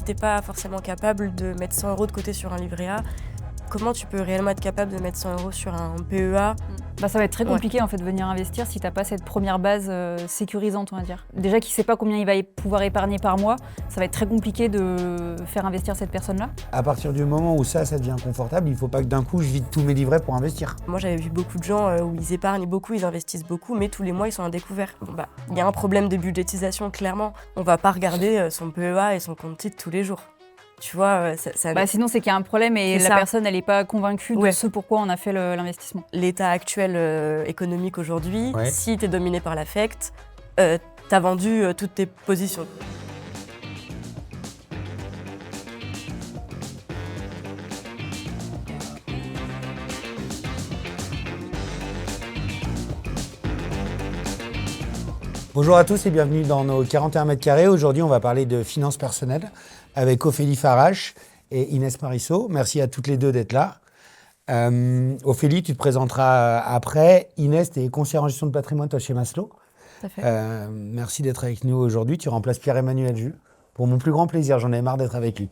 t'es pas forcément capable de mettre 100 € de côté sur un livret A, comment tu peux réellement être capable de mettre 100 € sur un PEA? Ça va être très compliqué en fait de venir investir si t'as pas cette première base sécurisante, on va dire. Déjà qui sait pas combien il va pouvoir épargner par mois, ça va être très compliqué de faire investir cette personne-là. À partir du moment où ça devient confortable, il faut pas que d'un coup je vide tous mes livrets pour investir. Moi j'avais vu beaucoup de gens où ils épargnent beaucoup, ils investissent beaucoup, mais tous les mois ils sont à découvert. Il y a un problème de budgétisation clairement. On va pas regarder son PEA et son compte titre tous les jours. Tu vois, sinon c'est qu'il y a un problème et la personne elle est pas convaincue de ce pourquoi on a fait l'investissement. L'état actuel économique aujourd'hui, si t'es dominé par l'affect, t'as vendu toutes tes positions. Bonjour à tous et bienvenue dans nos 41 mètres carrés. Aujourd'hui, on va parler de finances personnelles avec Ophélie Farache et Inès Marisseau. Merci à toutes les deux d'être là. Ophélie, tu te présenteras après. Inès, tu es conseillère en gestion de patrimoine toi, chez Maslow. Tout à fait. Merci d'être avec nous aujourd'hui. Tu remplaces Pierre-Emmanuel Jus. Pour mon plus grand plaisir, j'en ai marre d'être avec lui.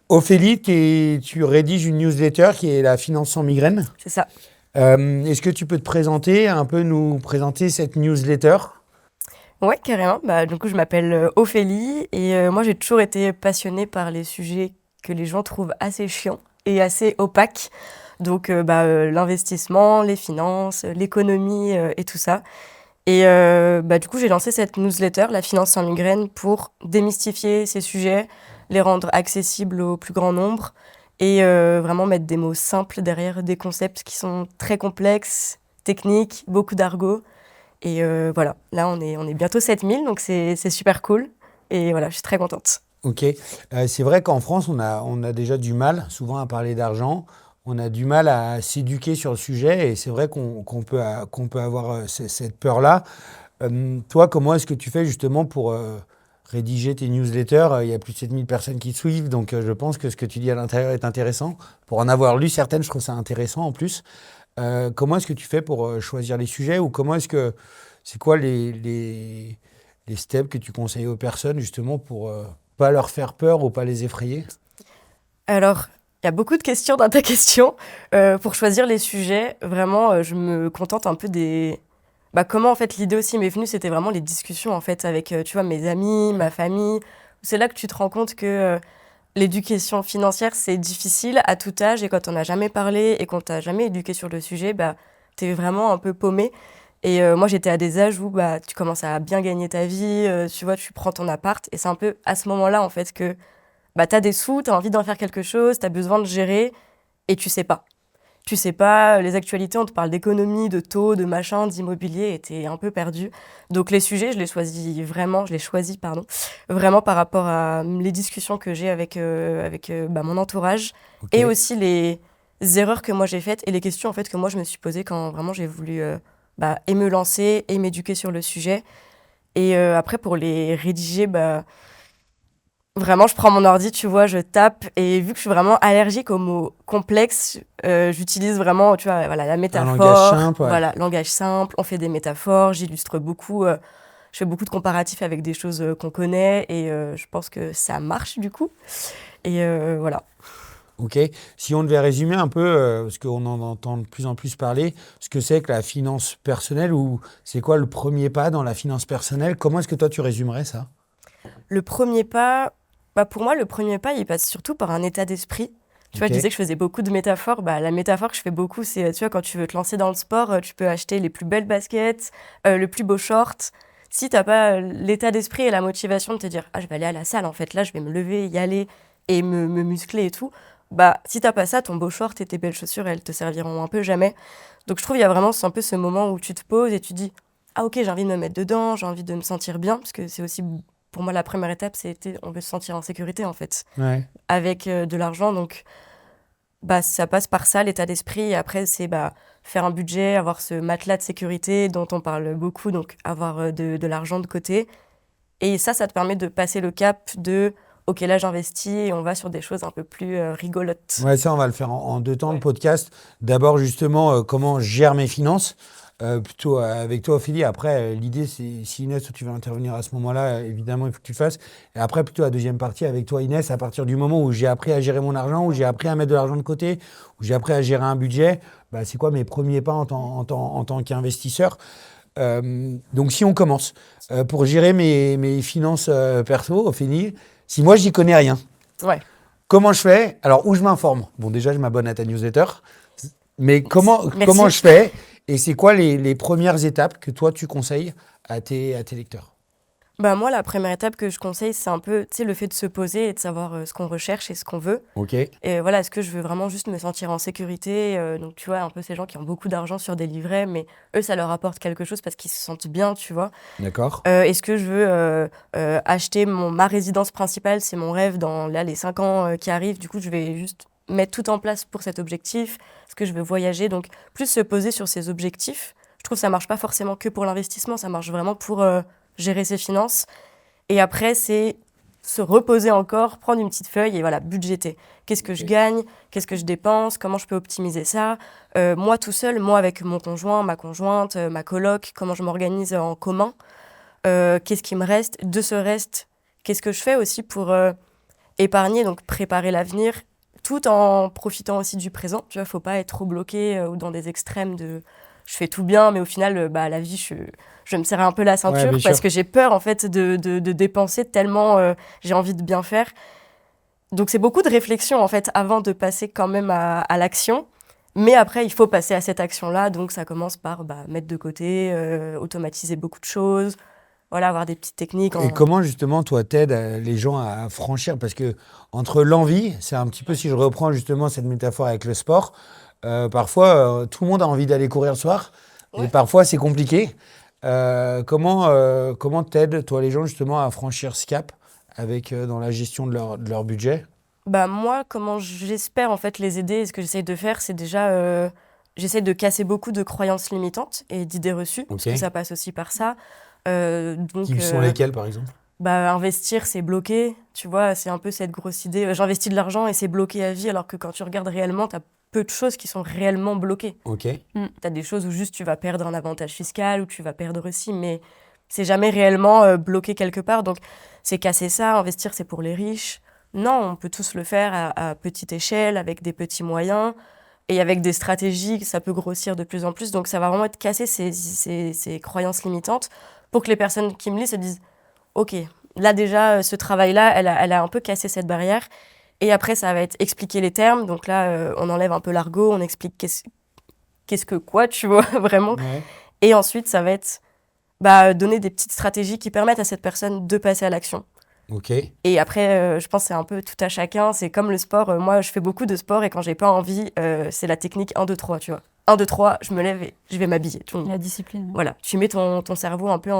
Ophélie, tu rédiges une newsletter qui est la finance sans migraine. C'est ça. Est-ce que tu peux te présenter, nous présenter cette newsletter ? Ouais, carrément. Du coup, je m'appelle Ophélie et moi, j'ai toujours été passionnée par les sujets que les gens trouvent assez chiants et assez opaques. Donc, l'investissement, les finances, l'économie et tout ça. Et du coup, j'ai lancé cette newsletter, La finance sans migraine, pour démystifier ces sujets, les rendre accessibles au plus grand nombre et vraiment mettre des mots simples derrière des concepts qui sont très complexes, techniques, beaucoup d'argot. Et voilà, là on est bientôt 7000, donc c'est super cool. Et voilà, je suis très contente. Ok, c'est vrai qu'en France, on a déjà du mal souvent à parler d'argent. On a du mal à s'éduquer sur le sujet et c'est vrai qu'on peut avoir cette peur-là. Toi, comment est-ce que tu fais justement pour rédiger tes newsletters? Il y a plus de 7000 personnes qui te suivent, donc je pense que ce que tu dis à l'intérieur est intéressant. Pour en avoir lu certaines, je trouve ça intéressant en plus. Comment est-ce que tu fais pour choisir les sujets ou c'est quoi les steps que tu conseilles aux personnes justement pour pas leur faire peur ou pas les effrayer? Alors, il y a beaucoup de questions dans ta question. Pour choisir les sujets, vraiment, je me contente un peu des... comment en fait l'idée aussi m'est venue, c'était vraiment les discussions en fait avec tu vois, mes amis, ma famille. C'est là que tu te rends compte que l'éducation financière c'est difficile à tout âge et quand on n'a jamais parlé et qu'on t'a jamais éduqué sur le sujet, t'es vraiment un peu paumé. Et moi j'étais à des âges où tu commences à bien gagner ta vie, tu vois, tu prends ton appart et c'est un peu à ce moment-là en fait que t'as des sous, t'as envie d'en faire quelque chose, t'as besoin de gérer et tu sais pas. Tu sais pas, les actualités, on te parle d'économie, de taux, de machin, d'immobilier, et t'es un peu perdu. Donc les sujets, je les choisis vraiment par rapport à les discussions que j'ai avec mon entourage, et aussi les erreurs que moi j'ai faites, et les questions en fait que moi je me suis posées quand vraiment j'ai voulu et me lancer, et m'éduquer sur le sujet. Et après, pour les rédiger, vraiment, je prends mon ordi, tu vois, je tape, et vu que je suis vraiment allergique aux mots complexes, j'utilise vraiment, tu vois, voilà, la métaphore. Un langage simple. Ouais. Voilà, langage simple, on fait des métaphores, j'illustre beaucoup, je fais beaucoup de comparatifs avec des choses qu'on connaît, et je pense que ça marche du coup. Et voilà. Ok. Si on devait résumer un peu, parce qu'on en entend de plus en plus parler, ce que c'est que la finance personnelle, ou c'est quoi le premier pas dans la finance personnelle, comment est-ce que toi tu résumerais ça? Le premier pas... pour moi, le premier pas, il passe surtout par un état d'esprit. Tu vois, je disais que je faisais beaucoup de métaphores. La métaphore que je fais beaucoup, c'est, tu vois, quand tu veux te lancer dans le sport, tu peux acheter les plus belles baskets, le plus beau short. Si t'as pas l'état d'esprit et la motivation de te dire « Ah, je vais aller à la salle, en fait, là, je vais me lever, y aller et me muscler et tout », si t'as pas ça, ton beau short et tes belles chaussures, elles te serviront un peu jamais. Donc, je trouve qu'il y a vraiment un peu ce moment où tu te poses et tu dis « Ah, ok, j'ai envie de me mettre dedans, j'ai envie de me sentir bien », parce que c'est aussi... Pour moi, la première étape, c'était on veut se sentir en sécurité, en fait, avec de l'argent. Donc, ça passe par ça, l'état d'esprit. Et après, c'est faire un budget, avoir ce matelas de sécurité dont on parle beaucoup, donc avoir de l'argent de côté. Et ça te permet de passer le cap de « Ok, là, j'investis et on va sur des choses un peu plus rigolotes. » Ouais, ça, on va le faire en deux temps, le podcast. D'abord, justement, comment je gère mes finances. plutôt avec toi, Ophélie. Après, l'idée, c'est si Inès, toi, tu veux intervenir à ce moment-là, évidemment, il faut que tu le fasses. Et après, plutôt la deuxième partie avec toi, Inès, à partir du moment où j'ai appris à gérer mon argent, où j'ai appris à mettre de l'argent de côté, où j'ai appris à gérer un budget, bah, c'est quoi mes premiers pas en tant qu'investisseur? Donc, si on commence, pour gérer mes finances perso, Ophélie, si moi, j'y connais rien, Ouais. comment je fais? Alors, où je m'informe? Bon, déjà, je m'abonne à ta newsletter. Mais comment Merci. je fais? Et c'est quoi les premières étapes que toi, tu conseilles à tes lecteurs? Bah moi, la première étape que je conseille, c'est un peu, tu sais, le fait de se poser et de savoir ce qu'on recherche et ce qu'on veut. Ok, Et voilà, est-ce que je veux vraiment juste me sentir en sécurité? Donc, tu vois, un peu ces gens qui ont beaucoup d'argent sur des livrets, mais eux, ça leur apporte quelque chose parce qu'ils se sentent bien, tu vois. d'accord. Est-ce que je veux acheter ma résidence principale? C'est mon rêve dans là, les 5 ans qui arrivent. Du coup, je vais juste mettre tout en place pour cet objectif. Est-ce que je veux voyager? Donc, plus se poser sur ces objectifs. Je trouve que ça marche pas forcément que pour l'investissement, ça marche vraiment pour gérer ses finances. Et après, c'est se reposer encore, prendre une petite feuille et voilà, budgéter. Qu'est-ce que je gagne? Qu'est-ce que je dépense? Comment je peux optimiser ça? Moi, tout seul, moi avec mon conjoint, ma conjointe, ma coloc, comment je m'organise en commun? Qu'est-ce qui me reste? De ce reste, qu'est-ce que je fais aussi pour épargner, donc préparer l'avenir, tout en profitant aussi du présent. Tu vois, faut pas être trop bloqué ou dans des extrêmes de je fais tout bien, mais au final, bah, la vie, je me serre un peu la ceinture bien parce sûr. que j'ai peur en fait de dépenser tellement j'ai envie de bien faire. Donc c'est beaucoup de réflexion en fait avant de passer quand même à l'action. Mais après, il faut passer à cette action-là. Donc ça commence par mettre de côté, automatiser beaucoup de choses, voilà, avoir des petites techniques. Et comment justement, toi, t'aides les gens à franchir? Parce que entre l'envie, c'est un petit peu, si je reprends justement cette métaphore avec le sport, parfois, tout le monde a envie d'aller courir le soir, et Ouais. parfois, c'est compliqué. Comment t'aides, toi, les gens, justement, à franchir ce cap avec, dans la gestion de leur budget? Bah moi, comment j'espère en fait les aider et ce que j'essaye de faire, c'est déjà j'essaye de casser beaucoup de croyances limitantes et d'idées reçues, parce Ok. que ça passe aussi par ça. Donc, Qui sont lesquels, par exemple? investir, c'est bloqué, tu vois, c'est un peu cette grosse idée. J'investis de l'argent et c'est bloqué à vie, alors que quand tu regardes réellement, tu as peu de choses qui sont réellement bloquées. Ok. Tu as des choses où juste tu vas perdre un avantage fiscal, ou tu vas perdre aussi, mais c'est jamais réellement bloqué quelque part. Donc, c'est casser ça. Investir, c'est pour les riches. Non, on peut tous le faire à petite échelle, avec des petits moyens. Et avec des stratégies, ça peut grossir de plus en plus. Donc, ça va vraiment être casser ces croyances limitantes pour que les personnes qui me lisent se disent « Ok, là déjà, ce travail-là, elle a un peu cassé cette barrière. » Et après, ça va être expliquer les termes. Donc là, on enlève un peu l'argot, on explique qu'est-ce que quoi, tu vois, vraiment. Ouais. Et ensuite, ça va être donner des petites stratégies qui permettent à cette personne de passer à l'action. Ok. Et après, je pense que c'est un peu tout à chacun. C'est comme le sport. Moi, je fais beaucoup de sport et quand j'ai pas envie, c'est la technique 1, 2, 3, tu vois. 1, 2, 3, je me lève et je vais m'habiller. La discipline. Voilà, tu mets ton cerveau un peu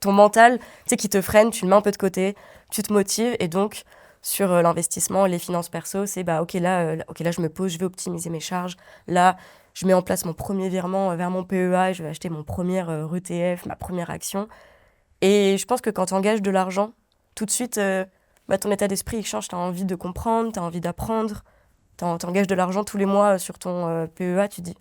ton mental, tu sais, qui te freine, tu le mets un peu de côté, tu te motives. Et donc, sur l'investissement, les finances perso, c'est ok, là, je me pose, je vais optimiser mes charges. Là, je mets en place mon premier virement vers mon PEA et je vais acheter mon premier ETF, ma première action. Et je pense que quand tu engages de l'argent, tout de suite, ton état d'esprit il change. Tu as envie de comprendre, tu as envie d'apprendre. Tu engages de l'argent tous les mois sur ton PEA, tu dis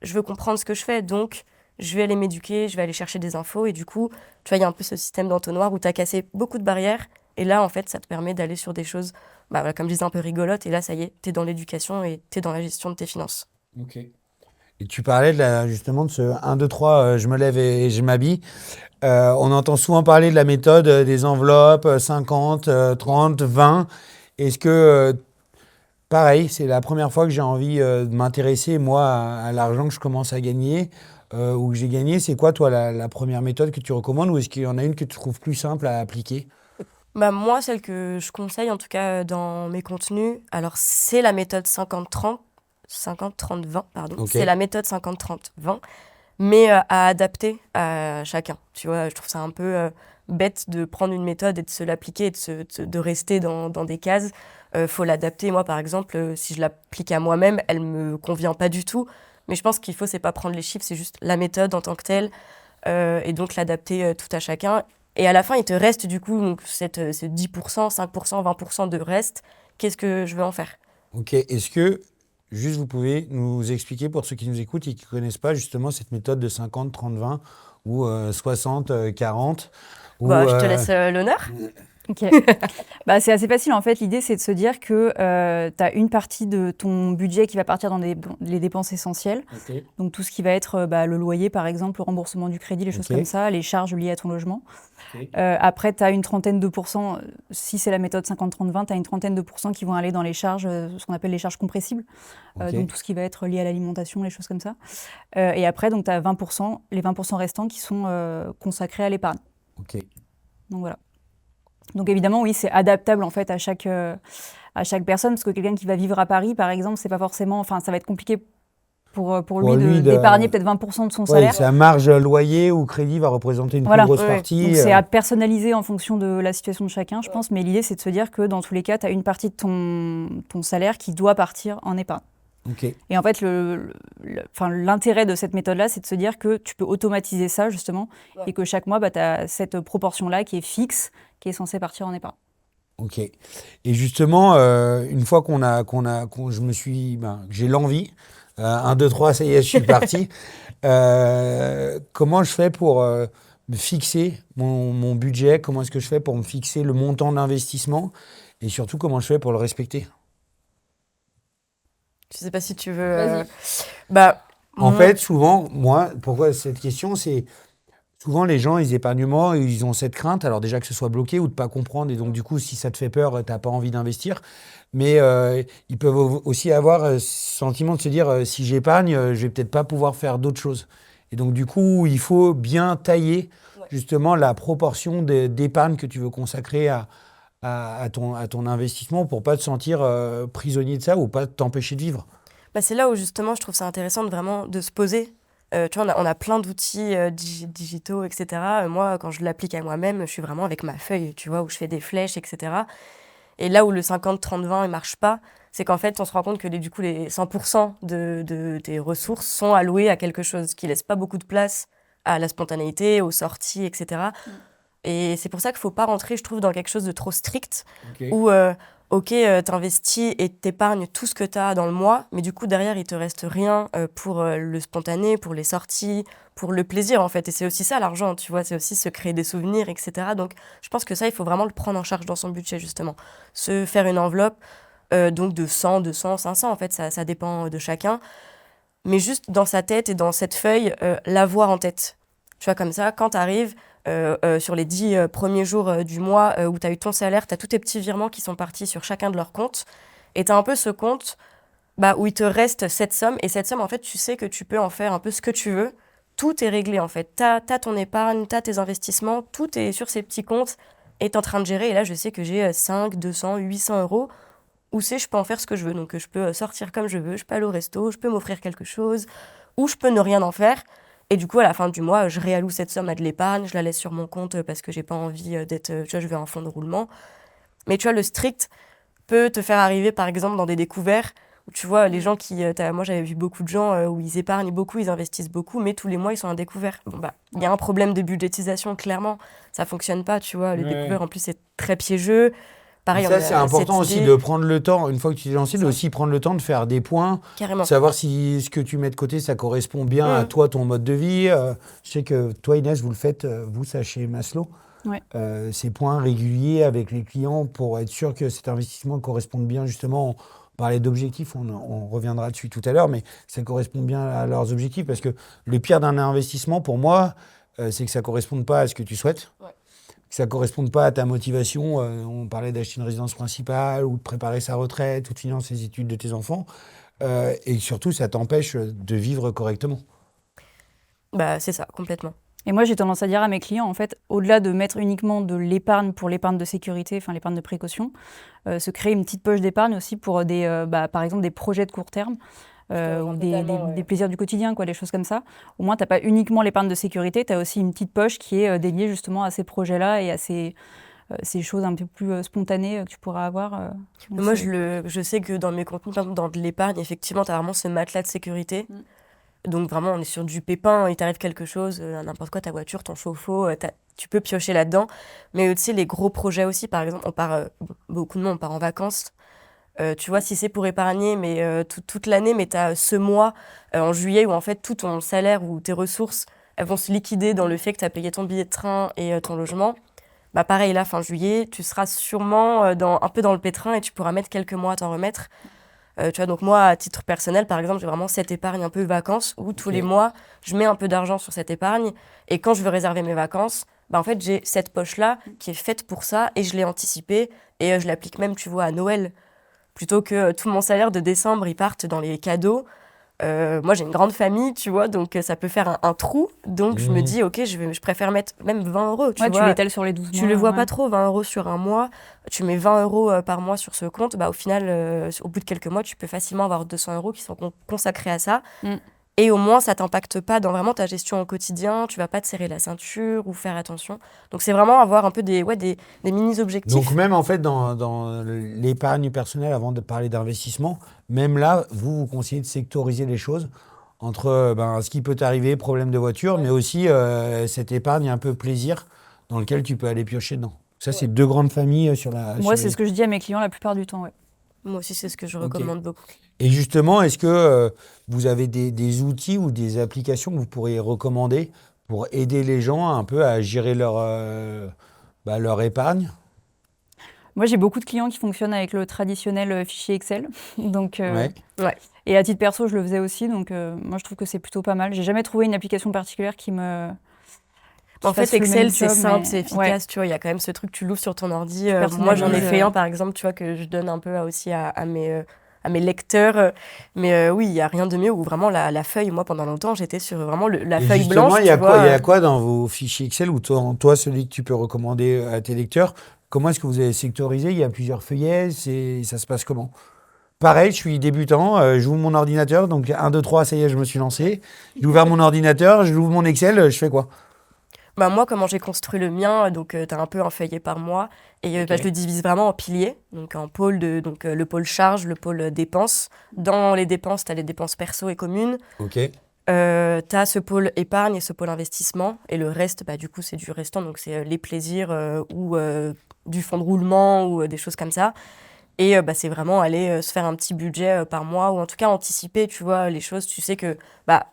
je veux comprendre ce que je fais, donc je vais aller m'éduquer, je vais aller chercher des infos. Et du coup, tu vois, il y a un peu ce système d'entonnoir où tu as cassé beaucoup de barrières. Et là, en fait, ça te permet d'aller sur des choses, comme je disais, un peu rigolotes. Et là, ça y est, tu es dans l'éducation et tu es dans la gestion de tes finances. Ok. Et tu parlais justement de ce 1, 2, 3, je me lève et je m'habille. On entend souvent parler de la méthode des enveloppes 50, 30, 20. Est-ce que, pareil, c'est la première fois que j'ai envie de m'intéresser, moi, à l'argent que je commence à gagner ou que j'ai gagné. C'est quoi, toi, la première méthode que tu recommandes ou est-ce qu'il y en a une que tu trouves plus simple à appliquer? Moi, celle que je conseille, en tout cas dans mes contenus, alors c'est la méthode 50-30, 50-30-20, pardon. Ok. C'est la méthode 50-30-20, mais à adapter à chacun. Tu vois, je trouve ça un peu bête de prendre une méthode et de se l'appliquer et de rester dans des cases. Faut l'adapter. Moi, par exemple, si je l'applique à moi-même, elle me convient pas du tout. Mais je pense qu'il faut, c'est pas prendre les chiffres, c'est juste la méthode en tant que telle, et donc l'adapter tout à chacun. Et à la fin, il te reste du coup donc, ce 10%, 5%, 20% de reste. Qu'est-ce que je veux en faire? Ok. Est-ce que, juste vous pouvez nous expliquer, pour ceux qui nous écoutent et qui ne connaissent pas justement cette méthode de 50, 30, 20 ou 60, 40 ou, Bah, je te laisse l'honneur. Ok. Bah, c'est assez facile en fait. L'idée c'est de se dire que tu as une partie de ton budget qui va partir dans les dépenses essentielles. Ok. Donc tout ce qui va être le loyer par exemple, le remboursement du crédit, les choses Ok. comme ça, les charges liées à ton logement. Ok. Après tu as une trentaine de pourcents, si c'est la méthode 50-30-20, tu as une trentaine de pourcents qui vont aller dans les charges, ce qu'on appelle les charges compressibles. Ok. Donc tout ce qui va être lié à l'alimentation, les choses comme ça. Et après donc tu as 20%, les 20% restants qui sont consacrés à l'épargne. Ok. Donc voilà. Donc évidemment, oui, c'est adaptable en fait à chaque personne, parce que quelqu'un qui va vivre à Paris, par exemple, c'est pas forcément, enfin, ça va être compliqué pour lui d'épargner peut-être 20% de son Ouais, salaire. sa marge loyer ou crédit va représenter une Voilà. plus grosse Ouais. partie. Donc c'est à personnaliser en fonction de la situation de chacun, je pense. Mais l'idée, c'est de se dire que dans tous les cas, tu as une partie de ton salaire qui doit partir en épargne. Ok. Et en fait, l'intérêt de cette méthode-là, c'est de se dire que tu peux automatiser ça, justement, Ouais. et que chaque mois, tu as cette proportion-là qui est fixe, qui est censée partir en épargne. Ok. Et justement, une fois j'ai l'envie, 1, 2, 3, ça y est, je suis parti. Comment je fais pour me fixer mon budget? Comment est-ce que je fais pour me fixer le montant d'investissement? Et surtout, comment je fais pour le respecter? Je sais pas si tu veux. Vas-y. Bah, En moi- fait, souvent, moi, pourquoi cette question, c'est souvent les gens, ils épargnent moins, ils ont cette crainte, alors déjà que ce soit bloqué ou de pas comprendre, et donc du coup, si ça te fait peur, t'as pas envie d'investir. Mais ils peuvent aussi avoir ce sentiment de se dire, si j'épargne, je vais peut-être pas pouvoir faire d'autres choses. Et donc du coup, il faut bien tailler justement la proportion d'épargne que tu veux consacrer à ton investissement pour pas te sentir prisonnier de ça ou pas t'empêcher de vivre. Bah, c'est là où justement je trouve ça intéressant de se poser. Tu vois, on a plein d'outils digitaux, etc. Moi, quand je l'applique à moi-même, je suis vraiment avec ma feuille, tu vois, où je fais des flèches, etc. Et là où le 50-30-20 ne marche pas, c'est qu'en fait, on se rend compte que du coup, les 100% de tes ressources sont allouées à quelque chose qui laisse pas beaucoup de place à la spontanéité, aux sorties, etc. Et c'est pour ça qu'il ne faut pas rentrer, je trouve, dans quelque chose de trop strict, où, t'investis et t'épargnes tout ce que t'as dans le mois, mais du coup, derrière, il te reste rien pour le spontané, pour les sorties, pour le plaisir, en fait. Et c'est aussi ça, l'argent, tu vois, c'est aussi se créer des souvenirs, etc. Donc, je pense que ça, il faut vraiment le prendre en charge dans son budget, justement. Se faire une enveloppe, donc de 100, 200, 500, en fait, ça dépend de chacun. Mais juste dans sa tête et dans cette feuille, l'avoir en tête. Tu vois, comme ça, quand t'arrives sur les 10 premiers jours du mois où tu as eu ton salaire, tu as tous tes petits virements qui sont partis sur chacun de leurs comptes. Et tu as un peu ce compte où il te reste cette somme. Et cette somme, en fait, tu sais que tu peux en faire un peu ce que tu veux. Tout est réglé, en fait. Tu as ton épargne, tu as tes investissements, tout est sur ces petits comptes et tu es en train de gérer. Et là, je sais que j'ai 5, 200, 800 euros où je peux en faire ce que je veux. Donc, je peux sortir comme je veux, je peux aller au resto, je peux m'offrir quelque chose, ou je peux ne rien en faire. Et du coup, à la fin du mois, je réalloue cette somme à de l'épargne, je la laisse sur mon compte parce que j'ai pas envie d'être, tu vois, je veux un fonds de roulement. Mais tu vois, le strict peut te faire arriver, par exemple, dans des découverts où tu vois, les gens moi, j'avais vu beaucoup de gens où ils épargnent beaucoup, ils investissent beaucoup, mais tous les mois, ils sont à découvert. Bon, il y a un problème de budgétisation, clairement. Ça fonctionne pas, tu vois. Le découvert, en plus, c'est très piégeux. Pareil, ça, c'est important aussi de prendre le temps, une fois que tu t'es lancé, de aussi prendre le temps de faire des points, carrément. savoir si ce que tu mets de côté, ça correspond bien à toi, ton mode de vie. Je sais que toi, Inès, vous le faites, vous, ça, chez Maslow. Ouais. Ces points réguliers avec les clients pour être sûr que cet investissement corresponde bien, justement. On parlait d'objectifs, on reviendra dessus tout à l'heure, mais ça correspond bien à leurs objectifs, parce que le pire d'un investissement, pour moi, c'est que ça ne corresponde pas à ce que tu souhaites. Ouais. Que ça ne corresponde pas à ta motivation. On parlait d'acheter une résidence principale ou de préparer sa retraite ou de financer les études de tes enfants. Et surtout, ça t'empêche de vivre correctement. C'est ça, complètement. Et moi, j'ai tendance à dire à mes clients, en fait, au-delà de mettre uniquement de l'épargne pour l'épargne de sécurité, enfin l'épargne de précaution, se créer une petite poche d'épargne aussi pour par exemple des projets de court terme. Ou des plaisirs du quotidien, quoi, des choses comme ça. Au moins, tu n'as pas uniquement l'épargne de sécurité, tu as aussi une petite poche qui est dédiée justement à ces projets-là et à ces choses un peu plus spontanées que tu pourras avoir. Moi, je sais que dans mes contenus, par exemple, dans de l'épargne, effectivement, tu as vraiment ce matelas de sécurité. Donc vraiment, on est sur du pépin, il t'arrive quelque chose, n'importe quoi, ta voiture, ton chauffe-eau, tu peux piocher là-dedans. Mais tu sais, les gros projets aussi, par exemple, beaucoup de monde, on part en vacances. Tu vois, si c'est pour épargner, mais toute l'année, mais tu as ce mois en juillet où en fait tout ton salaire ou tes ressources, elles vont se liquider dans le fait que tu as payé ton billet de train et ton logement. Bah pareil, là, fin juillet, tu seras sûrement un peu dans le pétrin et tu pourras mettre quelques mois à t'en remettre. Tu vois, donc moi, à titre personnel, par exemple, j'ai vraiment cette épargne un peu vacances où tous les mois, je mets un peu d'argent sur cette épargne. Et quand je veux réserver mes vacances, bah, en fait, j'ai cette poche-là qui est faite pour ça et je l'ai anticipée. Et je l'applique même, tu vois, à Noël. Plutôt que tout mon salaire de décembre, il parte dans les cadeaux. Moi, j'ai une grande famille, tu vois, donc ça peut faire un trou. Donc, je me dis, OK, je préfère mettre même 20 euros, tu Ouais, vois. tu l'étales sur les 12 mois. Tu le vois ouais. pas trop, 20 euros sur un mois. Tu mets 20 euros par mois sur ce compte. Bah, au final, au bout de quelques mois, tu peux facilement avoir 200 euros qui sont consacrés à ça. Et au moins, ça t'impacte pas dans vraiment ta gestion au quotidien. Tu vas pas te serrer la ceinture ou faire attention. Donc, c'est vraiment avoir un peu des mini-objectifs. Donc même en fait dans l'épargne personnelle, avant de parler d'investissement, même là, vous conseillez de sectoriser les choses entre ce qui peut t'arriver, problème de voiture, mais aussi cette épargne un peu plaisir dans lequel tu peux aller piocher dedans. Ça, c'est 2 grandes familles sur la... Moi, sur c'est ce que je dis à mes clients la plupart du temps, ouais. Moi aussi, c'est ce que je recommande beaucoup. Et justement, est-ce que vous avez des outils ou des applications que vous pourriez recommander pour aider les gens un peu à gérer leur épargne? Moi, j'ai beaucoup de clients qui fonctionnent avec le traditionnel fichier Excel. Donc, Ouais. Et à titre perso, je le faisais aussi. Donc, moi, je trouve que c'est plutôt pas mal. J'ai jamais trouvé une application particulière qui me... En fait, fasse le Excel, même c'est job, simple, mais- c'est efficace, tu vois. Il y a quand même ce truc, tu l'ouvres sur ton ordi. Tu Moi, j'en ai personnalises, fait un, par exemple, tu vois, que je donne un peu aussi à mes lecteurs. Mais oui, il n'y a rien de mieux où vraiment la feuille, moi, pendant longtemps, j'étais sur vraiment la Et feuille justement, blanche, il y a tu quoi, vois. il y a quoi dans vos fichiers Excel ou toi, celui que tu peux recommander à tes lecteurs, comment est-ce que vous avez sectorisé? Il y a plusieurs feuillets, ça se passe comment? Pareil, je suis débutant, j'ouvre mon ordinateur, donc 1, 2, 3, ça y est, je me suis lancé. J'ai ouvert mon ordinateur, j'ouvre mon Excel, je fais quoi? Bah, moi, comment j'ai construit le mien, donc tu as un peu un feuillet par mois. Et Ok. je le divise vraiment en piliers, donc en pôle donc le pôle charge, le pôle dépenses. Dans les dépenses, tu as les dépenses perso et communes. Ok. Tu as ce pôle épargne et ce pôle investissement. Et le reste, bah, du coup, c'est du restant. Donc, c'est les plaisirs ou du fonds de roulement ou des choses comme ça. Et bah, c'est vraiment aller se faire un petit budget par mois ou en tout cas anticiper, tu vois, les choses. Tu sais que bah,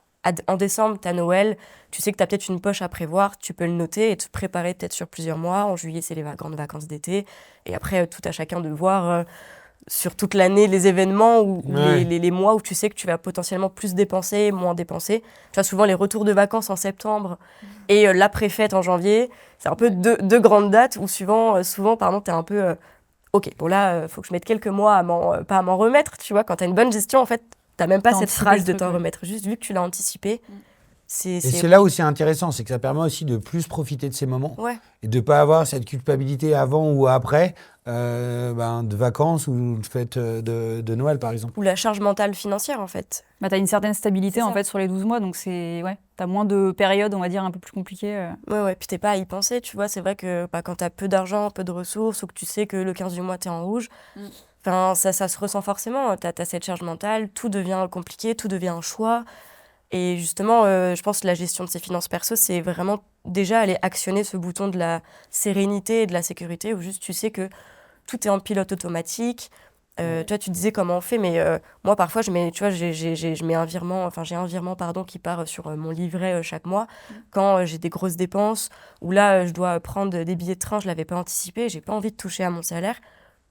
en décembre, tu as Noël. Tu sais que tu as peut-être une poche à prévoir. Tu peux le noter et te préparer peut-être sur plusieurs mois. En juillet, c'est les grandes vacances d'été. Et après, tout à chacun de voir sur toute l'année les événements ou Ouais. les mois où tu sais que tu vas potentiellement plus dépenser, moins dépenser. Tu as souvent les retours de vacances en septembre et l'après-fête en janvier. C'est un peu deux grandes dates où souvent, pardon, tu es un peu... OK, bon là, faut que je mette quelques mois pas à m'en remettre, tu vois. Quand tu as une bonne gestion, en fait, tu même pas T'as cette anticipé rage le de truc, t'en ouais. remettre. Juste vu que tu l'as anticipé, Et c'est là où c'est intéressant, c'est que ça permet aussi de plus profiter de ces moments Ouais. et de ne pas avoir cette culpabilité avant ou après de vacances ou de fête de Noël, par exemple. Ou la charge mentale financière, en fait. Bah, tu as une certaine stabilité C'est en ça. fait sur les 12 mois, donc tu as moins de périodes, on va dire, un peu plus compliquées. Ouais, puis t'es pas à y penser, tu vois. C'est vrai que bah, quand t'as peu d'argent, peu de ressources, ou que tu sais que le 15 du mois, t'es en rouge, ça se ressent forcément. T'as cette charge mentale, tout devient compliqué, tout devient un choix. Et justement, je pense que la gestion de ses finances perso, c'est vraiment déjà aller actionner ce bouton de la sérénité et de la sécurité, où juste tu sais que tout est en pilote automatique. Toi, tu disais comment on fait, mais moi, parfois, je mets un virement, j'ai un virement, pardon, qui part sur mon livret chaque mois. Quand j'ai des grosses dépenses, ou là, je dois prendre des billets de train, je l'avais pas anticipé, j'ai pas envie de toucher à mon salaire.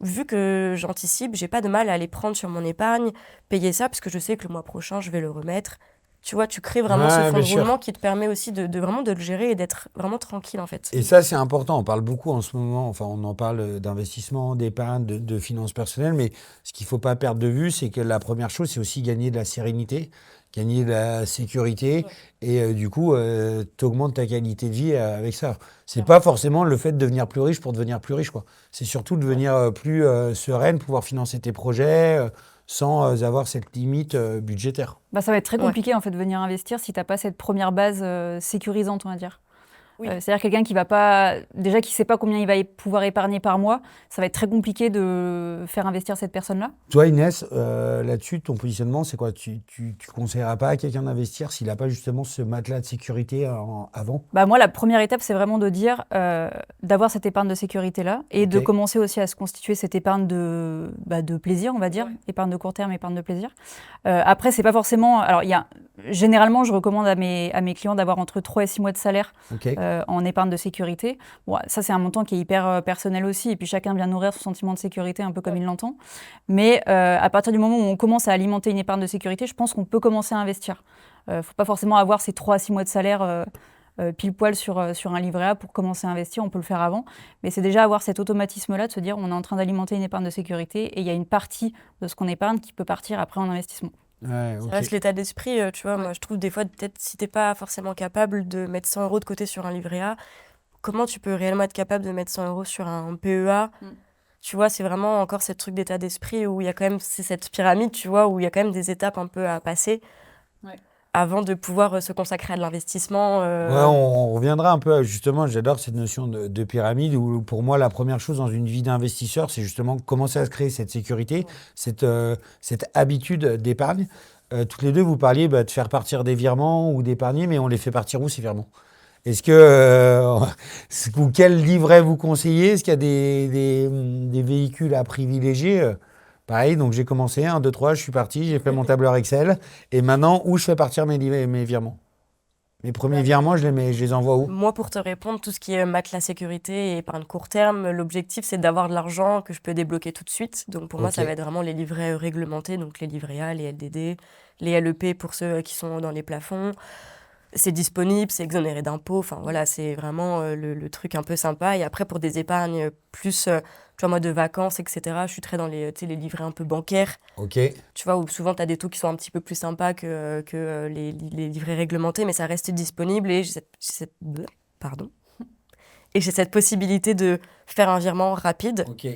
Vu que j'anticipe, j'ai pas de mal à aller prendre sur mon épargne, payer ça, parce que je sais que le mois prochain, je vais le remettre. Tu vois, tu crées vraiment ce Ouais, fonds bien de sûr. roulement qui te permet aussi de vraiment de le gérer et d'être vraiment tranquille, en fait. Et ça, c'est important. On parle beaucoup en ce moment, enfin, on en parle d'investissement, d'épargne, de finances personnelles, mais ce qu'il ne faut pas perdre de vue, c'est que la première chose, c'est aussi gagner de la sérénité, gagner de la sécurité, et du coup, tu augmentes ta qualité de vie avec ça. C'est pas forcément le fait de devenir plus riche pour devenir plus riche, quoi. C'est surtout de devenir plus sereine, pouvoir financer tes projets sans avoir cette limite budgétaire. Bah, ça va être très Ouais. compliqué en fait de venir investir si tu n'as pas cette première base sécurisante, on va dire. Oui. C'est-à-dire quelqu'un qui va pas, déjà qui sait pas combien il va pouvoir épargner par mois, ça va être très compliqué de faire investir cette personne-là. Toi, Inès, là-dessus, ton positionnement, c'est quoi? Tu conseilleras pas à quelqu'un d'investir s'il n'a pas justement ce matelas de sécurité avant? Bah moi, la première étape, c'est vraiment de dire, d'avoir cette épargne de sécurité-là et de Ok. commencer aussi à se constituer cette épargne de plaisir, on va dire, épargne de court terme, épargne de plaisir. Après, c'est pas forcément. Alors, généralement, je recommande à mes clients d'avoir entre 3 et 6 mois de salaire Ok. en épargne de sécurité. Bon, ça, c'est un montant qui est hyper personnel aussi, et puis chacun vient nourrir son sentiment de sécurité un peu comme il l'entend. Mais à partir du moment où on commence à alimenter une épargne de sécurité, je pense qu'on peut commencer à investir. Faut pas forcément avoir ces 3 à 6 mois de salaire pile poil sur un livret A pour commencer à investir, on peut le faire avant. Mais c'est déjà avoir cet automatisme-là de se dire on est en train d'alimenter une épargne de sécurité et il y a une partie de ce qu'on épargne qui peut partir après en investissement. Ouais, Ça ok. reste l'état d'esprit, tu vois. Moi, je trouve des fois, peut-être si t'es pas forcément capable de mettre 100 € de côté sur un livret A, comment tu peux réellement être capable de mettre 100 € sur un PEA? Tu vois, c'est vraiment encore ce truc d'état d'esprit où il y a quand même c'est cette pyramide, tu vois, où il y a quand même des étapes un peu à passer avant de pouvoir se consacrer à de l'investissement. Ouais, on reviendra un peu justement, j'adore cette notion de pyramide où pour moi, la première chose dans une vie d'investisseur, c'est justement commencer à se créer cette sécurité, cette habitude d'épargne. Toutes les deux, vous parliez de faire partir des virements ou d'épargner, mais on les fait partir où ces virements? Est-ce que ou quel livret vous conseillez? Est-ce qu'il y a des véhicules à privilégier? Pareil, donc j'ai commencé 1, 2, 3, je suis parti, j'ai fait mon tableur Excel. Et maintenant, où je fais partir mes virements? Mes premiers virements, je les envoie où? Moi, pour te répondre, tout ce qui est matelas sécurité et épargne court terme, l'objectif, c'est d'avoir de l'argent que je peux débloquer tout de suite. Donc, pour moi, ça Ok. va être vraiment les livrets réglementés, donc les livrets A, les LDD, les LEP pour ceux qui sont dans les plafonds. C'est disponible, c'est exonéré d'impôts. Enfin, voilà, c'est vraiment le truc un peu sympa. Et après, pour des épargnes plus, tu vois, moi, de vacances, etc., je suis très dans les, tu sais, les livrets un peu bancaires. Ok. Tu vois, où souvent, tu as des taux qui sont un petit peu plus sympas que les livrets réglementés, mais ça reste disponible et pardon. Et j'ai cette possibilité de faire un virement rapide. Ok.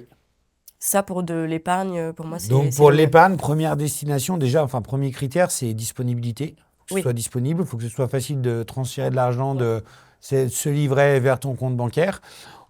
Ça, pour de l'épargne, pour moi, c'est Donc c'est pour le mieux. l'épargne, première destination, déjà, enfin, premier critère, c'est disponibilité. Il faut que ce Oui. soit disponible, il faut que ce soit facile de transférer de l'argent de ce livret vers ton compte bancaire.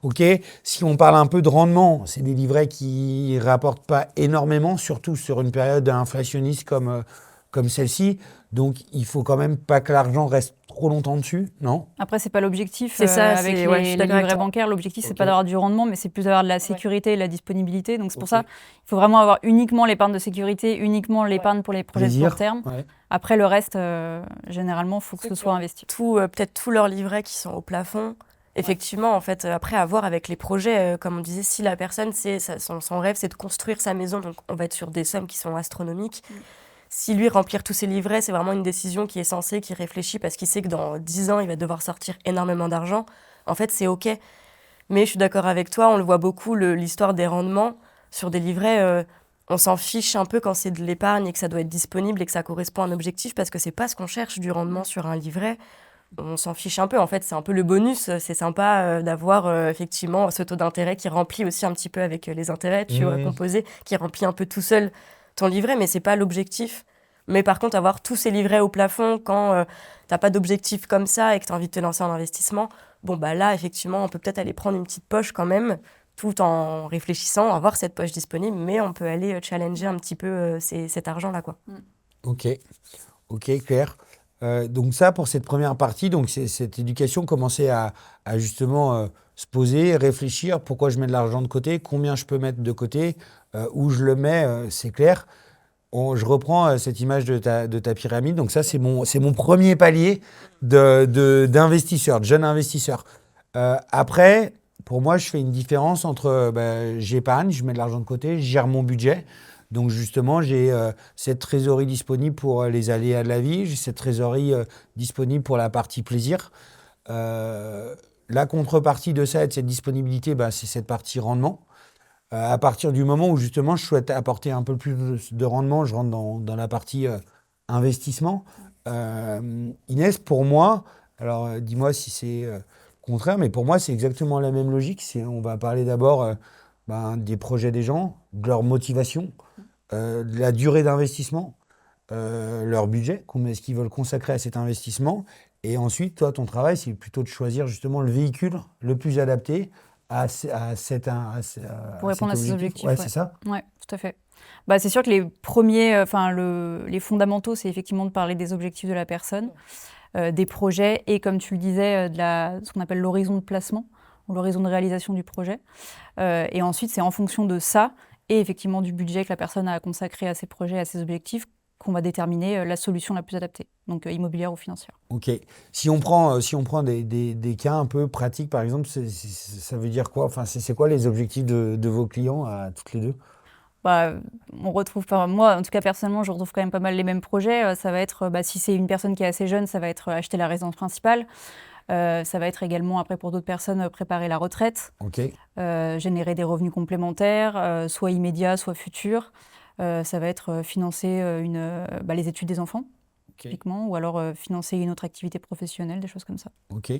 Ok, si on parle un peu de rendement, c'est des livrets qui rapportent pas énormément, surtout sur une période inflationniste comme celle-ci. Donc il faut quand même pas que l'argent reste trop longtemps dessus, non? Après, c'est pas l'objectif C'est ça, avec c'est- ouais, je suis les d'accord avec livrets toi. bancaires. L'objectif, c'est Ok. pas d'avoir du rendement, mais c'est plus d'avoir de la sécurité et de la disponibilité. Donc, c'est pour Ok. ça qu'il faut vraiment avoir uniquement l'épargne de sécurité, uniquement l'épargne pour les projets de Plaisir. court terme. Ouais. Après, le reste, généralement, il faut que ce soit investi. Peut-être tous leurs livrets qui sont au plafond. Effectivement, en fait, après, à voir avec les projets, comme on disait, si la personne, son rêve, c'est de construire sa maison, donc on va être sur des sommes qui sont astronomiques. Si lui, remplir tous ses livrets, c'est vraiment une décision qui est sensée, qui réfléchit, parce qu'il sait que dans 10 ans, il va devoir sortir énormément d'argent. En fait, c'est OK. Mais je suis d'accord avec toi, on le voit beaucoup, l'histoire des rendements sur des livrets, on s'en fiche un peu quand c'est de l'épargne et que ça doit être disponible et que ça correspond à un objectif, parce que c'est pas ce qu'on cherche du rendement sur un livret. On s'en fiche un peu, en fait, c'est un peu le bonus. C'est sympa d'avoir effectivement ce taux d'intérêt qui remplit aussi un petit peu avec les intérêts, tu vois, composés, qui remplit un peu tout seul ton livret, mais c'est pas l'objectif. Mais par contre, avoir tous ces livrets au plafond quand t'as pas d'objectif comme ça et que t'as envie de te lancer en investissement, bon bah là, effectivement, on peut peut-être aller prendre une petite poche quand même, tout en réfléchissant à avoir cette poche disponible, mais on peut aller challenger un petit peu cet argent-là, quoi. Ok, ok, clair. Donc ça, pour cette première partie, donc c'est cette éducation, commencer à justement se poser, réfléchir, pourquoi je mets de l'argent de côté, combien je peux mettre de côté, où je le mets, c'est clair. Je reprends cette image de ta pyramide. Donc ça, c'est mon premier palier d'investisseur, de jeune investisseur. Après, pour moi, je fais une différence entre j'épargne, je mets de l'argent de côté, je gère mon budget. Donc justement, j'ai cette trésorerie disponible pour les aléas de la vie, j'ai cette trésorerie disponible pour la partie plaisir. La contrepartie de ça et de cette disponibilité, c'est cette partie rendement. À partir du moment où justement je souhaite apporter un peu plus de rendement, je rentre dans la partie investissement. Inès, pour moi, alors dis-moi si c'est contraire, mais pour moi c'est exactement la même logique. On va parler d'abord des projets des gens, de leur motivation, de la durée d'investissement, leur budget, combien est-ce qu'ils veulent consacrer à cet investissement, Et ensuite, toi, ton travail, c'est plutôt de choisir justement le véhicule le plus adapté à cet Pour répondre à ces objectifs. Ouais, c'est ça. Ouais, tout à fait. Bah, c'est sûr que les premiers, les fondamentaux, c'est effectivement de parler des objectifs de la personne, des projets et, comme tu le disais, ce qu'on appelle l'horizon de placement ou l'horizon de réalisation du projet. Et ensuite, c'est en fonction de ça et effectivement du budget que la personne a à consacrer à ses projets, à ses objectifs, qu'on va déterminer la solution la plus adaptée, donc immobilière ou financière. Ok. Si on prend des cas un peu pratiques, par exemple, ça veut dire quoi? Enfin, c'est quoi les objectifs de vos clients à toutes les deux? Bah, on retrouve moi, en tout cas personnellement, je retrouve quand même pas mal les mêmes projets. Ça va être, si c'est une personne qui est assez jeune, ça va être acheter la résidence principale. Ça va être également, après pour d'autres personnes, préparer la retraite, Ok. générer des revenus complémentaires, soit immédiats, soit futurs. Ça va être financer les études des enfants, typiquement, ou alors financer une autre activité professionnelle, des choses comme ça. Ok.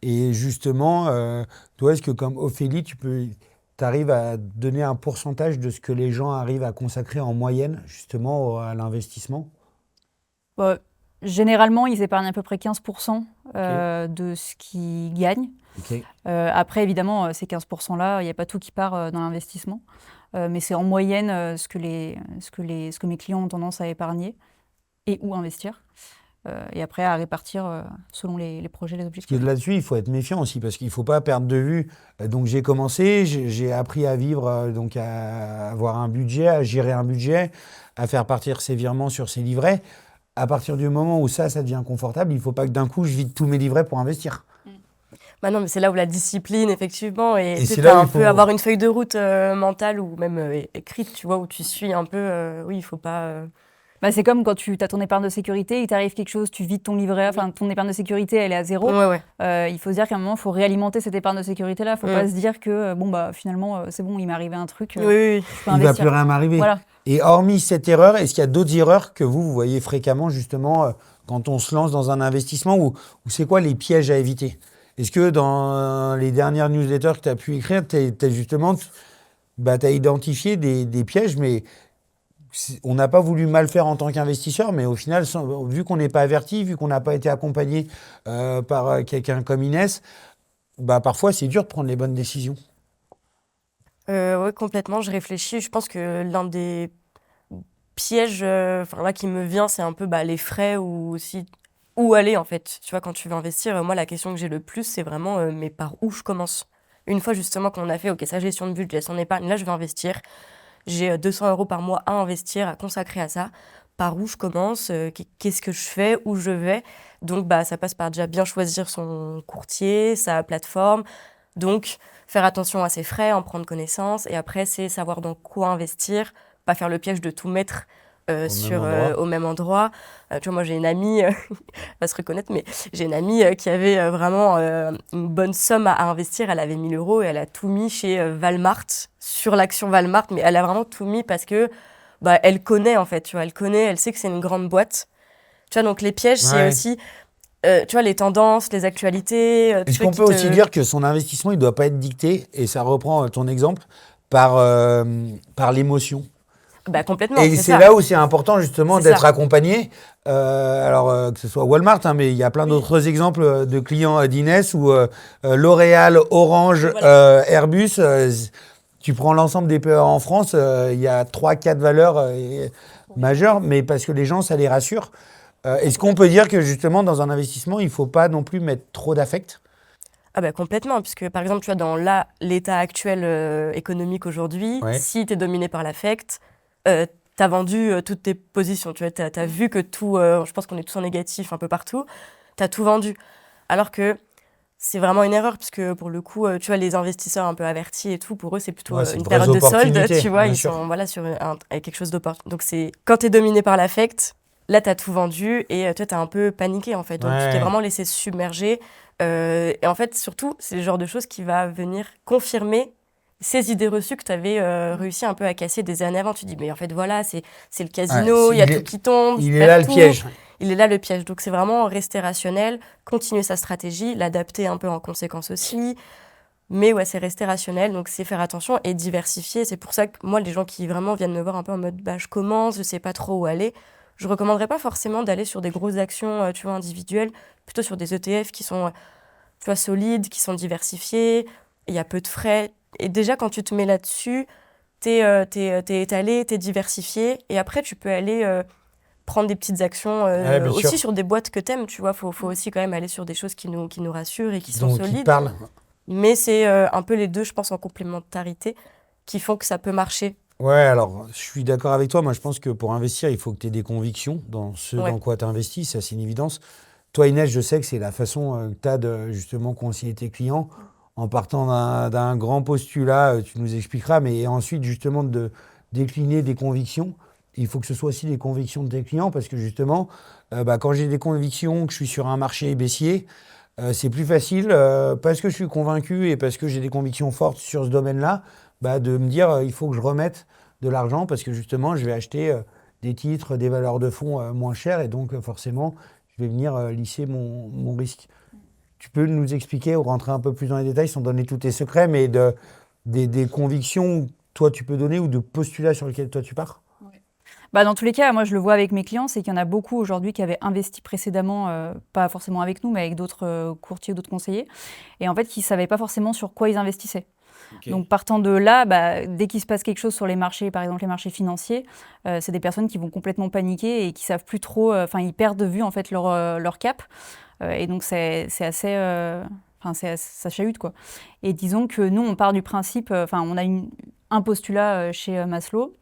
Et justement, toi, est-ce que comme Ophélie, tu arrives à donner un pourcentage de ce que les gens arrivent à consacrer en moyenne, justement, à l'investissement? Bah, généralement, ils épargnent à peu près 15% de ce qu'ils gagnent. Ok. Après, évidemment, ces 15%-là, il n'y a pas tout qui part dans l'investissement. Mais c'est en moyenne ce que mes clients ont tendance à épargner et ou investir. Et après, à répartir selon les projets, les objectifs. Parce que là-dessus, il faut être méfiant aussi, parce qu'il ne faut pas perdre de vue. Donc, j'ai commencé, j'ai appris à vivre, donc à avoir un budget, à gérer un budget, à faire partir ses virements sur ses livrets. À partir du moment où ça devient confortable, il ne faut pas que d'un coup, je vide tous mes livrets pour investir. Bah non, mais c'est là où la discipline, effectivement, et c'est tu là où un il faut peu avoir une feuille de route mentale ou même écrite, tu vois, où tu suis un peu. Oui, il faut pas. Bah, c'est comme quand tu as ton épargne de sécurité, il t'arrive quelque chose, tu vides ton livret, enfin ton épargne de sécurité, elle est à zéro. Ouais. Il faut se dire qu'à un moment, il faut réalimenter cette épargne de sécurité-là. Il ne faut pas se dire que, finalement, c'est bon, il m'est arrivé un truc, Oui. je peux Il ne investir. va plus rien m'arriver. Voilà. Et hormis cette erreur, est-ce qu'il y a d'autres erreurs que vous voyez fréquemment, justement, quand on se lance dans un investissement, ou c'est quoi les pièges à éviter? Est-ce que dans les dernières newsletters que tu as pu écrire, tu as identifié des pièges, mais on n'a pas voulu mal faire en tant qu'investisseur, mais au final, vu qu'on n'est pas averti, vu qu'on n'a pas été accompagné par quelqu'un comme Inès, parfois c'est dur de prendre les bonnes décisions. Oui, complètement, je réfléchis. Je pense que l'un des pièges là, qui me vient, c'est un peu les frais ou aussi où aller, en fait. Tu vois, quand tu veux investir, moi, la question que j'ai le plus, c'est vraiment mais par où je commence? Une fois justement qu'on a fait, OK, sa gestion de budget, son épargne, là, je vais investir. J'ai 200 € par mois à investir, à consacrer à ça. Par où je commence? Qu'est-ce que je fais? Où je vais? Donc, ça passe par déjà bien choisir son courtier, sa plateforme. Donc, faire attention à ses frais, en prendre connaissance. Et après, c'est savoir dans quoi investir, pas faire le piège de tout mettre au même endroit. Tu vois, moi, j'ai une amie, elle va se reconnaître, mais j'ai une amie qui avait vraiment une bonne somme à investir. Elle avait 1 000 € et elle a tout mis chez Walmart, sur l'action Walmart, mais elle a vraiment tout mis parce que elle connaît, en fait, tu vois, elle sait que c'est une grande boîte. Tu vois, donc les pièges, c'est aussi... tu vois, les tendances, les actualités. Est-ce qu'on peut aussi dire que son investissement, il ne doit pas être dicté, et ça reprend ton exemple, par l'émotion? Complètement. Et c'est là où c'est important justement d'être accompagné. Que ce soit Walmart, mais il y a plein d'autres exemples de clients d'Inès ou L'Oréal, Orange, Airbus. Tu prends l'ensemble des PE en France, il y a 3-4 valeurs majeures, mais parce que les gens, ça les rassure. Est-ce qu'on peut dire que justement dans un investissement, il ne faut pas non plus mettre trop d'affect? Complètement, puisque par exemple, tu vois, dans l'état actuel économique aujourd'hui, si tu es dominé par l'affect, tu as vendu toutes tes positions. Tu vois, t'as vu que tout, je pense qu'on est tous en négatif un peu partout, tu as tout vendu. Alors que c'est vraiment une erreur, puisque pour le coup, tu vois, les investisseurs un peu avertis et tout, pour eux, c'est plutôt une période de solde. Tu vois, ils sont sur quelque chose d'opportun. Donc, quand tu es dominé par l'affect, là, tu as tout vendu et toi, tu as un peu paniqué, en fait. Donc, tu t'es vraiment laissé submerger. Et en fait, surtout, c'est le genre de choses qui va venir confirmer ces idées reçues que tu avais réussi un peu à casser des années avant. Tu dis, mais en fait, voilà, c'est le casino, il y a tout qui tombe. Il est là le piège. Il est là le piège. Donc, c'est vraiment rester rationnel, continuer sa stratégie, l'adapter un peu en conséquence aussi. Mais ouais, c'est rester rationnel, donc c'est faire attention et diversifier. C'est pour ça que moi, les gens qui vraiment viennent me voir un peu en mode, je commence, je sais pas trop où aller, je recommanderais pas forcément d'aller sur des grosses actions, tu vois, individuelles, plutôt sur des ETF qui sont, tu vois, solides, qui sont diversifiés, il y a peu de frais. Et déjà, quand tu te mets là-dessus, t'es étalé, t'es diversifié, et après, tu peux aller prendre des petites actions aussi sûr. sur des boîtes que t'aimes, tu vois. Faut aussi quand même aller sur des choses qui nous rassurent et qui sont Donc, qui te solides. parle. Mais c'est un peu les deux, je pense, en complémentarité, qui font que ça peut marcher. Ouais, alors je suis d'accord avec toi. Moi, je pense que pour investir, il faut que tu aies des convictions dans ce Ouais. dans quoi tu investis. Ça, c'est une évidence. Toi, Inès, je sais que c'est la façon que tu as de justement conseiller tes clients en partant d'un grand postulat, tu nous expliqueras, mais ensuite, justement, de décliner des convictions. Il faut que ce soit aussi les convictions de tes clients parce que justement, quand j'ai des convictions, que je suis sur un marché baissier, c'est plus facile parce que je suis convaincu et parce que j'ai des convictions fortes sur ce domaine-là, de me dire il faut que je remette de l'argent parce que justement je vais acheter des titres, des valeurs de fonds moins chères et donc forcément je vais venir lisser mon risque. Tu peux nous expliquer ou rentrer un peu plus dans les détails sans donner tous tes secrets, mais des convictions que toi tu peux donner ou de postulats sur lesquels toi tu pars? Dans tous les cas, moi je le vois avec mes clients, c'est qu'il y en a beaucoup aujourd'hui qui avaient investi précédemment, pas forcément avec nous, mais avec d'autres courtiers, d'autres conseillers, et en fait qui ne savaient pas forcément sur quoi ils investissaient. Okay. Donc partant de là, dès qu'il se passe quelque chose sur les marchés, par exemple les marchés financiers, c'est des personnes qui vont complètement paniquer et qui savent plus trop, ils perdent de vue en fait leur cap, et donc c'est assez, ça chahute quoi. Et disons que nous on part du principe, on a un postulat chez Maslow.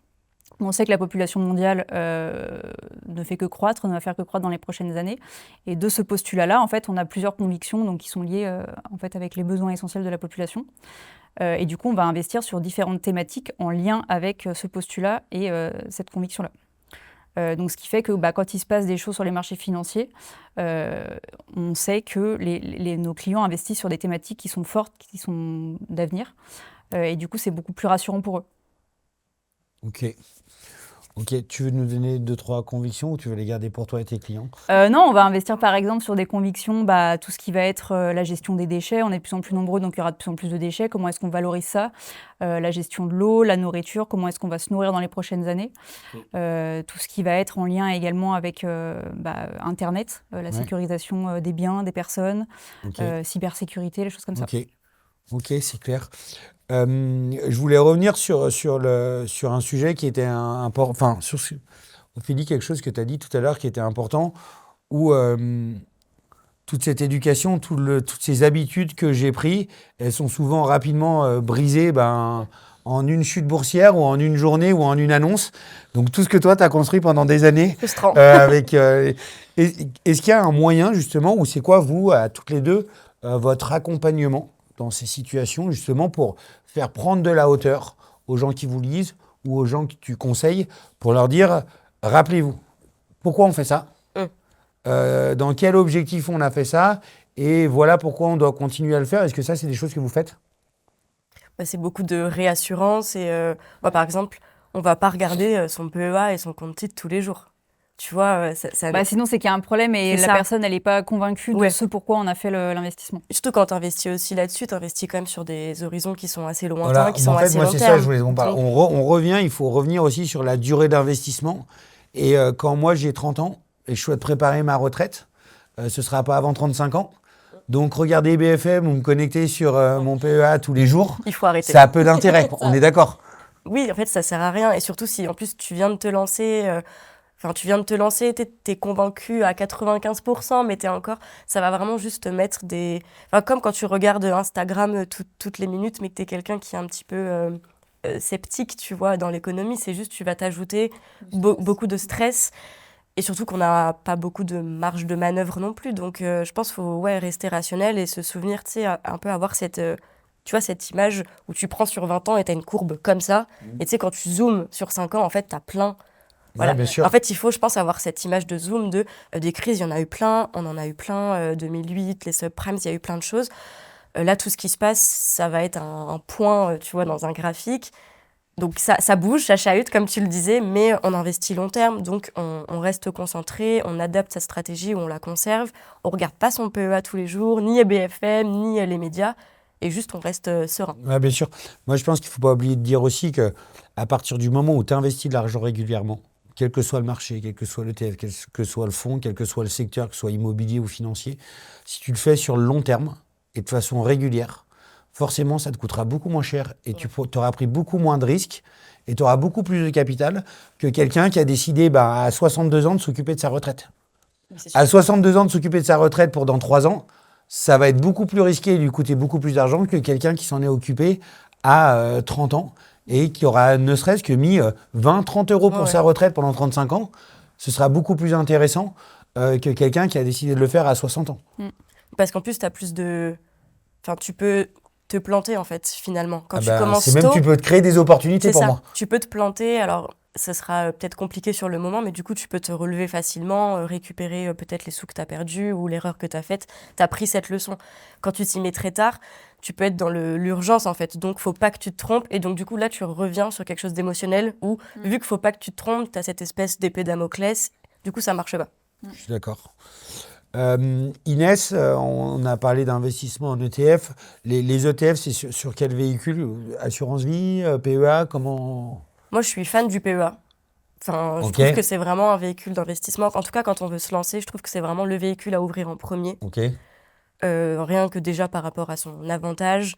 On sait que la population mondiale ne fait que croître, ne va faire que croître dans les prochaines années. Et de ce postulat-là, en fait, on a plusieurs convictions donc, qui sont liées en fait, avec les besoins essentiels de la population. Et du coup, on va investir sur différentes thématiques en lien avec ce postulat et cette conviction-là. Donc, ce qui fait que quand il se passe des choses sur les marchés financiers, on sait que nos clients investissent sur des thématiques qui sont fortes, qui sont d'avenir. Et du coup, c'est beaucoup plus rassurant pour eux. Ok, tu veux nous donner 2-3 convictions ou tu veux les garder pour toi et tes clients? Non, on va investir par exemple sur des convictions, tout ce qui va être la gestion des déchets. On est de plus en plus nombreux, donc il y aura de plus en plus de déchets. Comment est-ce qu'on valorise ça? La gestion de l'eau, la nourriture, comment est-ce qu'on va se nourrir dans les prochaines années? Tout ce qui va être en lien également avec Internet, la sécurisation des biens, des personnes, cybersécurité, les choses comme ça. Ok, c'est clair. Je voulais revenir sur un sujet qui était important. Ophélie, quelque chose que tu as dit tout à l'heure qui était important, où toute cette éducation, toutes ces habitudes que j'ai prises, elles sont souvent rapidement brisées en une chute boursière ou en une journée ou en une annonce. Donc tout ce que toi, tu as construit pendant des années. Frustrant. Est-ce qu'il y a un moyen, justement, ou c'est quoi, vous, à toutes les deux, votre accompagnement dans ces situations, justement, pour faire prendre de la hauteur aux gens qui vous lisent ou aux gens que tu conseilles, pour leur dire, rappelez-vous, pourquoi on fait ça? Dans quel objectif on a fait ça? Et voilà pourquoi on doit continuer à le faire. Est-ce que ça, c'est des choses que vous faites? C'est beaucoup de réassurance et par exemple, on va pas regarder son PEA et son compte titre tous les jours. Tu vois, sinon, c'est qu'il y a un problème et la personne, elle n'est pas convaincue de ce pourquoi on a fait l'investissement. Surtout quand tu investis aussi là-dessus, tu investis quand même sur des horizons qui sont assez lointains, voilà. qui sont assez long terme. C'est ça, je voulais en parler. On revient, il faut revenir aussi sur la durée d'investissement. Et quand moi, j'ai 30 ans et je souhaite préparer ma retraite, ce ne sera pas avant 35 ans. Donc, regarder BFM ou me connecter sur mon PEA tous les jours, il faut arrêter. Ça a peu d'intérêt, on est d'accord? Oui, en fait, ça sert à rien. Et surtout, si en plus tu viens de te lancer, t'es convaincu à 95%, mais ça va vraiment juste te mettre des... comme quand tu regardes Instagram toutes les minutes, mais que t'es quelqu'un qui est un petit peu sceptique, tu vois, dans l'économie, c'est juste tu vas t'ajouter beaucoup de stress. Et surtout qu'on n'a pas beaucoup de marge de manœuvre non plus. Donc, je pense qu'il faut rester rationnel et se souvenir, tu sais, un peu avoir cette image où tu prends sur 20 ans et tu as une courbe comme ça. Et tu sais, quand tu zoomes sur 5 ans, en fait, tu as plein. Voilà. Bien sûr. En fait, il faut, je pense, avoir cette image de zoom des crises. Il y en a eu plein. On en a eu plein. 2008, les subprimes, il y a eu plein de choses. Là, tout ce qui se passe, ça va être un point, tu vois, dans un graphique. Donc ça bouge, ça chahute, comme tu le disais, mais on investit long terme, donc on reste concentré, on adapte sa stratégie ou on la conserve. On ne regarde pas son PEA tous les jours, ni BFM, ni les médias, et juste on reste serein. Ouais, bien sûr. Moi, je pense qu'il ne faut pas oublier de dire aussi qu'à partir du moment où tu investis de l'argent régulièrement, quel que soit le marché, quel que soit l'ETF, quel que soit le fonds, quel que soit le secteur, que ce soit immobilier ou financier, si tu le fais sur le long terme et de façon régulière, forcément, ça te coûtera beaucoup moins cher et tu auras pris beaucoup moins de risques et tu auras beaucoup plus de capital que quelqu'un qui a décidé à 62 ans de s'occuper de sa retraite. À 62 ans de s'occuper de sa retraite pour dans 3 ans, ça va être beaucoup plus risqué et lui coûter beaucoup plus d'argent que quelqu'un qui s'en est occupé à 30 ans et qui aura ne serait-ce que mis 20-30 euros pour sa retraite pendant 35 ans. Ce sera beaucoup plus intéressant que quelqu'un qui a décidé de le faire à 60 ans. Parce qu'en plus, tu as plus de... Enfin, tu peux te planter, en fait, finalement. Quand tu c'est commences même, tôt... tu peux te créer des opportunités pour moi. Tu peux te planter, alors... Ça sera peut-être compliqué sur le moment, mais du coup, tu peux te relever facilement, récupérer peut-être les sous que tu as perdus ou l'erreur que tu as faite. Tu as pris cette leçon. Quand tu t'y mets très tard, tu peux être dans l'urgence, en fait. Donc, faut pas que tu te trompes. Et donc, du coup, là, tu reviens sur quelque chose d'émotionnel où, vu qu'il faut pas que tu te trompes, tu as cette espèce d'épée Damoclès. Du coup, ça marche pas. Je suis d'accord. Inès, on a parlé d'investissement en ETF. Les ETF, c'est sur quel véhicule? Assurance vie, PEA, comment... Moi, je suis fan du PEA. Enfin, je trouve que c'est vraiment un véhicule d'investissement. En tout cas, quand on veut se lancer, je trouve que c'est vraiment le véhicule à ouvrir en premier. Rien que déjà par rapport à son avantage.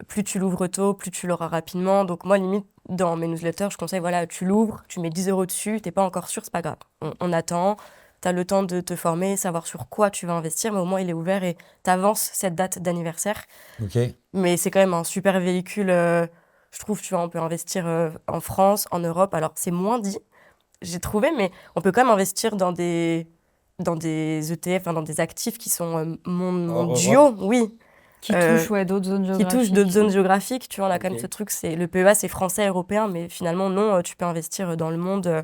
Plus tu l'ouvres tôt, plus tu l'auras rapidement. Donc moi, limite, dans mes newsletters, je conseille, voilà, tu l'ouvres, tu mets 10 € dessus, t'es pas encore sûr, c'est pas grave. On attend, t'as le temps de te former, savoir sur quoi tu vas investir, mais au moins, il est ouvert et t'avances cette date d'anniversaire. Mais c'est quand même un super véhicule... Je trouve, tu vois, on peut investir en France, en Europe. Alors, c'est moins dit, j'ai trouvé, mais on peut quand même investir dans des ETF, dans des actifs qui sont mondiaux, oui. Qui touchent d'autres zones géographiques. Qui touchent d'autres zones géographiques. Tu vois, on a quand même ce truc, le PEA, c'est français, européen, mais finalement, non, tu peux investir dans le monde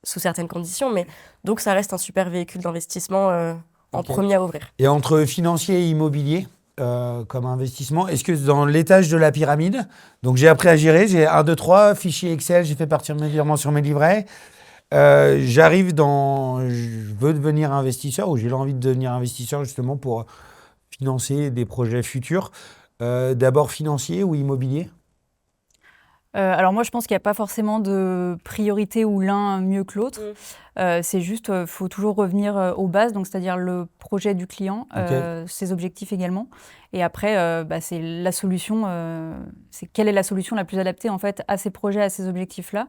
sous certaines conditions. Mais donc, ça reste un super véhicule d'investissement en premier à ouvrir. Et entre financier et immobilier comme investissement, est-ce que dans l'étage de la pyramide, donc j'ai appris à gérer, j'ai 1, 2, 3, fichier Excel, j'ai fait partir mes virements sur mes livrets, je veux devenir investisseur ou j'ai l'envie de devenir investisseur justement pour financer des projets futurs, d'abord financier ou immobilier? Alors moi, je pense qu'il n'y a pas forcément de priorité où l'un mieux que l'autre. C'est juste, faut toujours revenir aux bases, donc c'est-à-dire le projet du client, ses objectifs également. Et après, c'est la solution. C'est quelle est la solution la plus adaptée en fait à ces projets, à ces objectifs-là.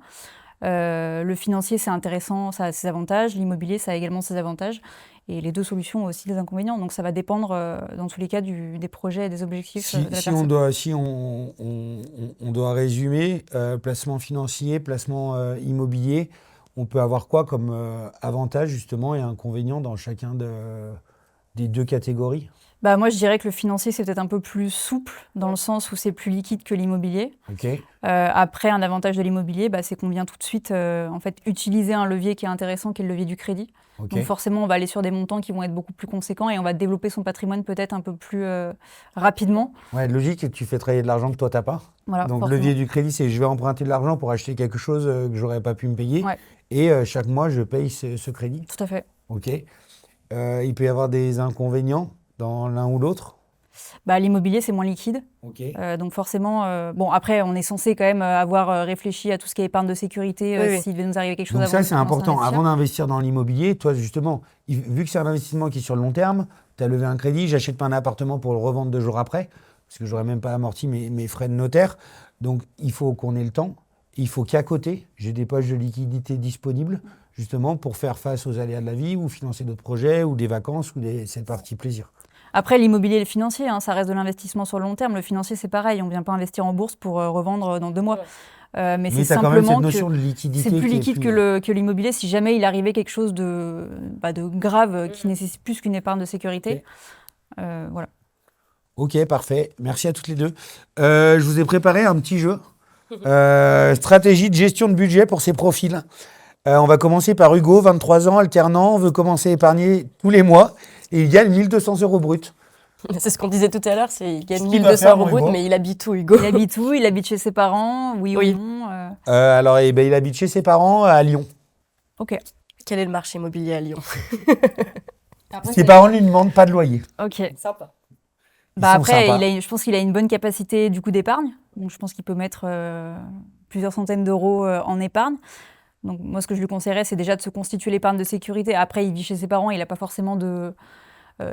Le financier, c'est intéressant, ça a ses avantages. L'immobilier, ça a également ses avantages. Et les deux solutions ont aussi des inconvénients. Donc ça va dépendre, dans tous les cas, des projets et des objectifs de la personne. Si on doit résumer, placement financier, placement immobilier, on peut avoir quoi comme avantage justement et inconvénient dans chacun des deux catégories? Moi, je dirais que le financier, c'est peut-être un peu plus souple, dans le sens où c'est plus liquide que l'immobilier. Après, un avantage de l'immobilier, c'est qu'on vient tout de suite en fait, utiliser un levier qui est intéressant, qui est le levier du crédit. Donc forcément, on va aller sur des montants qui vont être beaucoup plus conséquents et on va développer son patrimoine peut-être un peu plus rapidement. Ouais, logique, tu fais travailler de l'argent que toi, tu n'as pas. Voilà, donc, forcément. le levier du crédit, c'est je vais emprunter de l'argent pour acheter quelque chose que je n'aurais pas pu me payer. Et chaque mois, je paye ce crédit. Tout à fait. Il peut y avoir des inconvénients dans l'un ou l'autre? L'immobilier, c'est moins liquide. Donc forcément, après, on est censé quand même avoir réfléchi à tout ce qui est épargne de sécurité s'il devait nous arriver quelque chose donc avant. Ça, c'est important. Avant d'investir dans l'immobilier, toi, justement, vu que c'est un investissement qui est sur le long terme, tu as levé un crédit, j'achète pas un appartement pour le revendre 2 jours après, parce que j'aurais même pas amorti mes frais de notaire. Donc, il faut qu'on ait le temps. Il faut qu'à côté, j'ai des poches de liquidité disponibles, justement, pour faire face aux aléas de la vie ou financer d'autres projets ou des vacances ou cette partie plaisir. Après, l'immobilier et le financier, ça reste de l'investissement sur le long terme. Le financier, c'est pareil. On ne vient pas investir en bourse pour revendre dans 2 mois. Mais c'est simplement quand même cette notion de liquidité c'est plus liquide que l'immobilier si jamais il arrivait quelque chose de grave qui nécessite plus qu'une épargne de sécurité. Voilà. Ok, parfait. Merci à toutes les deux. Je vous ai préparé un petit jeu. Stratégie de gestion de budget pour ces profils. On va commencer par Hugo, 23 ans, alternant, veut commencer à épargner tous les mois et il gagne 1 200 € brut. C'est ce qu'on disait tout à l'heure, il gagne 1 200 € brut, mais il habite où, Hugo? Il habite où? Il habite chez ses parents? Oui. Ou non Alors, il habite chez ses parents à Lyon. Ok. Quel est le marché immobilier à Lyon? Ses parents ne lui demandent pas de loyer. Ok. Sympa. Après, je pense qu'il a une bonne capacité du coup d'épargne. Donc, je pense qu'il peut mettre plusieurs centaines d'euros en épargne. Donc moi, ce que je lui conseillerais, c'est déjà de se constituer l'épargne de sécurité. Après, il vit chez ses parents, il n'a pas forcément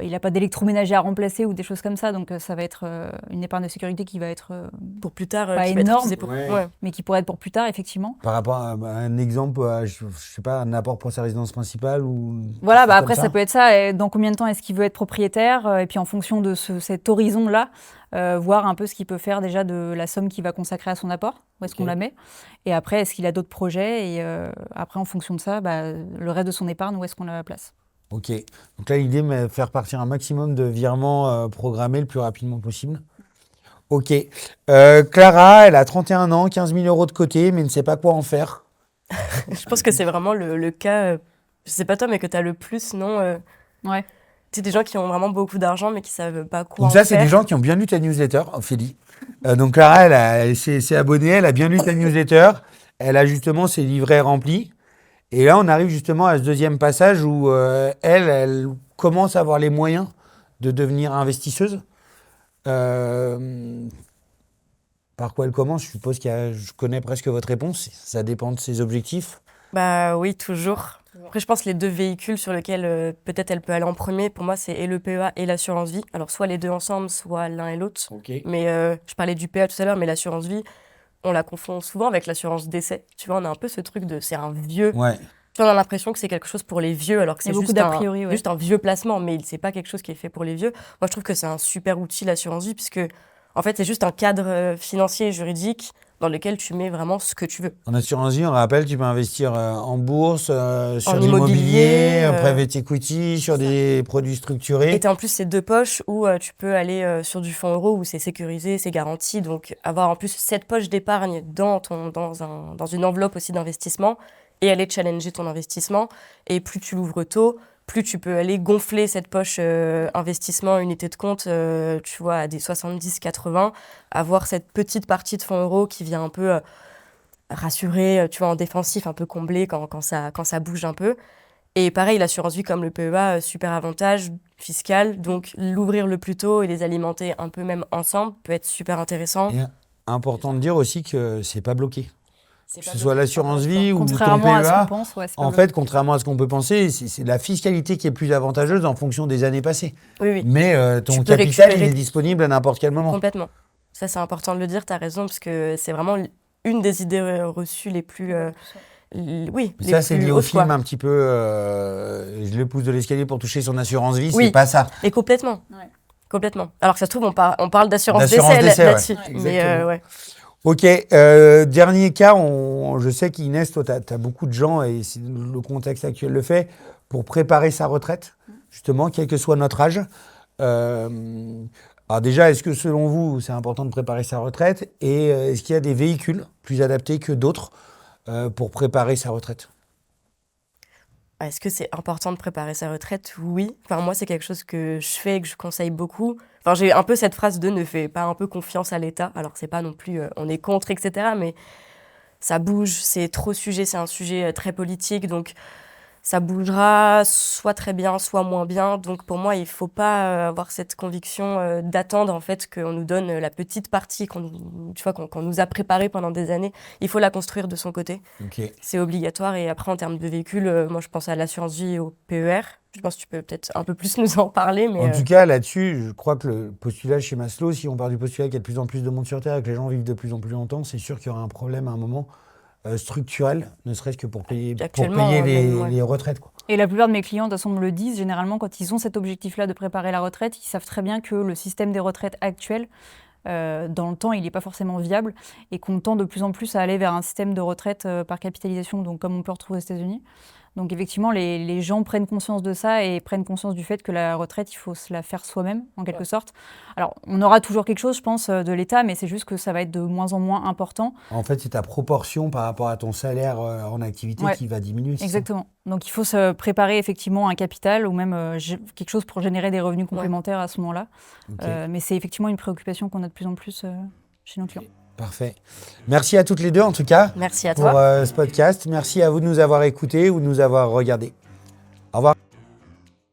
il n'a pas d'électroménager à remplacer ou des choses comme ça. Donc ça va être une épargne de sécurité qui va être Pour plus tard, pas qui va être énorme, utilisé pour... Ouais. mais qui pourrait être pour plus tard, effectivement. Par rapport à un exemple, je sais pas, un apport pour sa résidence principale ou... Voilà, quelque chose après, comme ça peut être ça. Et dans combien de temps est-ce qu'il veut être propriétaire? Et puis en fonction de cet horizon-là, voir un peu ce qu'il peut faire déjà de la somme qu'il va consacrer à son apport, où est-ce qu'on la met. Et après, est-ce qu'il a d'autres projets? Et après, en fonction de ça, le reste de son épargne, où est-ce qu'on la place? Ok. Donc là, l'idée, c'est de faire partir un maximum de virements programmés le plus rapidement possible. Ok. Clara, elle a 31 ans, 15 000 euros de côté, mais ne sait pas quoi en faire. Je pense que c'est vraiment le cas, je sais pas toi, mais que tu as le plus, non Ouais. Tu sais, des gens qui ont vraiment beaucoup d'argent, mais qui savent pas quoi Donc en ça, c'est faire. des gens qui ont bien lu ta newsletter, Ophélie. Donc Clara, elle s'est abonnée, elle a bien lu ta newsletter. Elle a justement ses livrets remplis. Et là, on arrive justement à ce deuxième passage où elle commence à avoir les moyens de devenir investisseuse. Par quoi elle commence? Je suppose je connais presque votre réponse. Ça dépend de ses objectifs. Bah oui, toujours. Après, je pense que les deux véhicules sur lesquels peut-être elle peut aller en premier, pour moi, c'est et le PEA et l'assurance vie. Alors, soit les deux ensemble, soit l'un et l'autre. Ok. Mais je parlais du PEA tout à l'heure, mais l'assurance vie, on la confond souvent avec l'assurance décès. Tu vois, on a un peu ce truc de c'est un vieux. Ouais. Tu vois, on a l'impression que c'est quelque chose pour les vieux, alors que Il y c'est a beaucoup juste d'a priori, ouais. juste un vieux placement, mais c'est pas quelque chose qui est fait pour les vieux. Moi, je trouve que c'est un super outil, l'assurance vie, puisque en fait, c'est juste un cadre financier et juridique dans lequel tu mets vraiment ce que tu veux. En assurance vie, on rappelle, tu peux investir en bourse, sur En l'immobilier, immobilier, private equity, sur des produits structurés. Et t'as en plus ces deux poches où tu peux aller sur du fonds euro où c'est sécurisé, c'est garanti. Donc avoir en plus cette poche d'épargne dans une enveloppe aussi d'investissement et aller challenger ton investissement. Et plus tu l'ouvres tôt, plus tu peux aller gonfler cette poche investissement, unité de compte, tu vois, à des 70-80, avoir cette petite partie de fonds euro qui vient un peu rassurer, tu vois, en défensif, un peu combler quand ça bouge un peu. Et pareil, l'assurance vie comme le PEA, super avantage fiscal. Donc, l'ouvrir le plus tôt et les alimenter un peu même ensemble peut être super intéressant. Et important de dire aussi que c'est pas bloqué. C'est Que pas ce soit bloqué. l'assurance vie ou ton Contrairement à ce PEA, qu'on pense, ouais, c'est pas en bloqué. fait, contrairement à ce qu'on peut penser, c'est la fiscalité qui est plus avantageuse en fonction des années passées. Oui, oui, Mais ton Tu peux capital, il récupérer. est disponible à n'importe quel moment. complètement. Ça, c'est important de le dire, tu as raison, parce que c'est vraiment une des idées reçues les plus... oui, les Ça, c'est plus lié au hautes, film quoi. un petit peu. Je le pousse de l'escalier pour toucher son assurance vie, Oui. c'est pas ça. Et complètement. Ouais. Complètement. Alors que ça se trouve, on parle d'assurance D'assurance décès décès, ouais. là-dessus. Ouais, Mais exactement. ouais. Ok, dernier cas, je sais qu'Inès, toi, tu as beaucoup de gens, et le contexte actuel le fait, pour préparer sa retraite, justement, quel que soit notre âge. Alors déjà, est-ce que selon vous, c'est important de préparer sa retraite? Et est-ce qu'il y a des véhicules plus adaptés que d'autres pour préparer sa retraite? Est-ce que c'est important de préparer sa retraite? Oui. Enfin, moi, c'est quelque chose que je fais et que je conseille beaucoup. Enfin, j'ai un peu cette phrase de ne fais pas un peu confiance à l'État. Alors, c'est pas non plus on est contre, etc. Mais ça bouge, c'est trop sujet, c'est un sujet très politique. Donc, ça bougera soit très bien, soit moins bien. Donc, pour moi, il faut pas avoir cette conviction d'attendre, en fait, qu'on nous donne la petite partie qu'on nous a préparée pendant des années. Il faut la construire de son côté. Ok. C'est obligatoire. Et après, en termes de véhicules, moi, je pense à l'assurance vie et au PER. Je pense que tu peux peut-être un peu plus nous en parler. Mais, En tout cas, là-dessus, je crois que le postulat chez Maslow, si on part du postulat qu'il y a de plus en plus de monde sur Terre et que les gens vivent de plus en plus longtemps, c'est sûr qu'il y aura un problème à un moment structurel, ne serait-ce que pour payer Actuellement, ouais. les retraites, quoi. Et la plupart de mes clients, de toute façon, me le disent, généralement, quand ils ont cet objectif-là de préparer la retraite, ils savent très bien que le système des retraites actuel, dans le temps, il n'est pas forcément viable et qu'on tend de plus en plus à aller vers un système de retraite par capitalisation, donc comme on peut retrouver aux États-Unis. Donc effectivement, les gens prennent conscience de ça et prennent conscience du fait que la retraite, il faut se la faire soi-même, en quelque sorte. Alors, on aura toujours quelque chose, je pense, de l'État, mais c'est juste que ça va être de moins en moins important. En fait, c'est ta proportion par rapport à ton salaire en activité Ouais. qui va diminuer. c'est ça? Exactement. Donc il faut se préparer effectivement un capital ou même quelque chose pour générer des revenus complémentaires à ce moment-là. Ok. Mais c'est effectivement une préoccupation qu'on a de plus en plus chez nos clients. Parfait. Merci à toutes les deux, en tout cas, merci à pour toi. ce podcast. Merci à vous de nous avoir écoutés ou de nous avoir regardés. Au revoir.